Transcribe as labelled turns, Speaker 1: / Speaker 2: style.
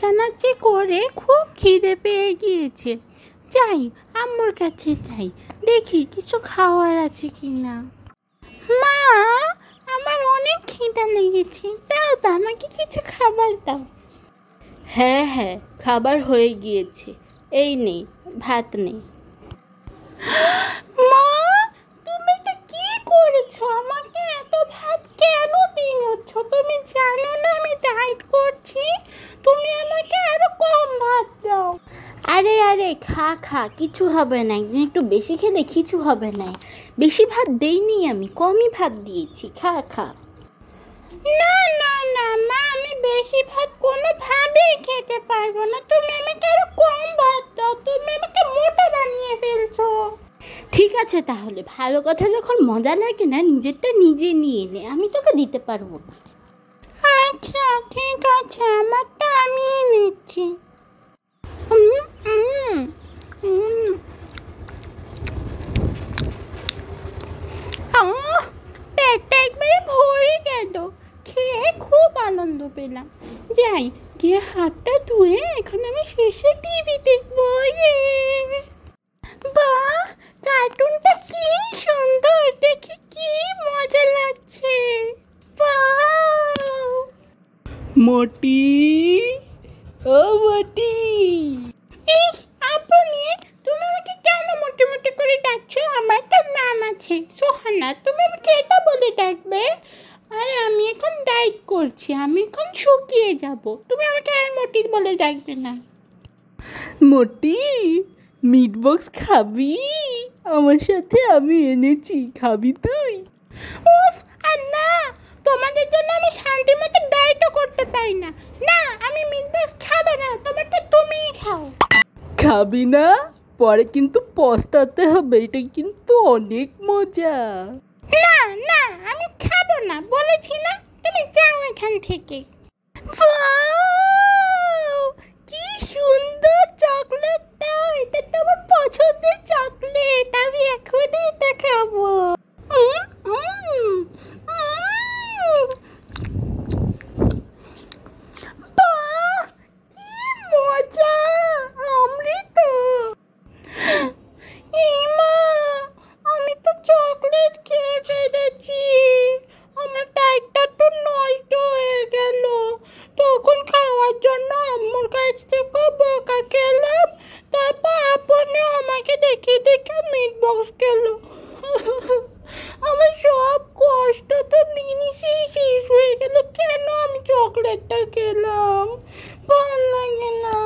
Speaker 1: নাচানাচি করে খুব খিদে পেয়ে গিয়েছে। যাই আম্মুর কাছে যাই, দেখি কিছু খাওয়ার আছে কিনা। মা, আমার অনেক খিদে লেগেছে, দাও তো আমাকে কিছু খাবার দাও।
Speaker 2: হ্যাঁ হ্যাঁ, খাবার হয়ে গিয়েছে, এই নে ভাত নে।
Speaker 1: মা, তুমি এটা কি করেছো? আমাকে এত ভাত কেন দিয়েছ? তুমি জানো না আমি ডায়েট করছি? তুমি আমাকে আরো কম ভাত দাও।
Speaker 2: আরে আরে, খা খা, কিছু হবে না, একদিন একটু বেশি খেলে কিছু হবে না। বেশি ভাত দেইনি আমি, কমই ভাত দিয়েছি, খা খা।
Speaker 1: না না না মা, আমি বেশি ভাত কোনোভাবেই খেতে পারবো না। তুমি আমাকে আরো কম ভাত দাও, তুমি আমাকে মোটা বানিয়ে ফেলছো।
Speaker 2: ঠিক আছে তাহলে, ভালো কথা যখন মজা লাগে না, নিজেরটা নিজে নিয়ে নে, আমি তোকে দিতে পারবো না।
Speaker 1: আচ্ছা ঠিক আছে, আমারটা আমিই নিচ্ছি। পেটটা একবারে ভরে গেল, খেয়ে খুব আনন্দ পেলাম। যাই গিয়ে হাতটা ধুয়ে এখন আমি শেষে টিভি দেখবো। বাহ, কার্টুনটা কি সুন্দর, দেখি কি মজা লাগছে। বাহ,
Speaker 2: মোটি, ও মোটি।
Speaker 1: ইস, আপনি, তুমি আমাকে কেন মোটে মোটে করে ডাকছো? আমার তো নাম আছে সোহানা, তুমি আমাকে এটা বলে ডাকবে? আরে আমি এখন ডায়েট করছি, আমি এখন শুকিয়ে যাব, তুমি আমাকে আর মোটি বলে ডাকবে না।
Speaker 2: মোটি, মিট বক্স খাবি? আমার সাথে আমি এনেছি, খাবি তুই?
Speaker 1: উফ, আর না, তোমাদের জন্য আমি শান্তি মতো ডায়েটও করতে পারি না। না, আমি মিটবক্স খাবো না, তোমারটা তুমিই খাও।
Speaker 2: খাবি না? পরে কিন্তু পস্তাতে হবে, এটা কিন্তু অনেক মজা।
Speaker 1: না না, আমি খাবো না, বলেছি না, তুমি যাও এখান থেকে। ওয়াও, কি সুন্দর চকলেটটা, এটা তো আমার পছন্দের চকলেট, আমি এখনই এটা খাবো। উম, উম, উম। বাহ, কি মজা, অমৃত। এই মা, আমি তো চকলেট খেয়ে ফেলেছি, আমার ডায়েটটা তো নষ্ট হয়ে গেল। তখন খাওয়ার জন্য আম্মুর কাছ থেকে বকা খেলাম, তারপর আপনি আমাকে দেখে দেখে মিট বক্স খেলো। আমার সব কষ্ট তো নিমিশেই শেষ হয়ে গেল। কেন আমি চকলেটটা খেলাম? ভাল লাগে না।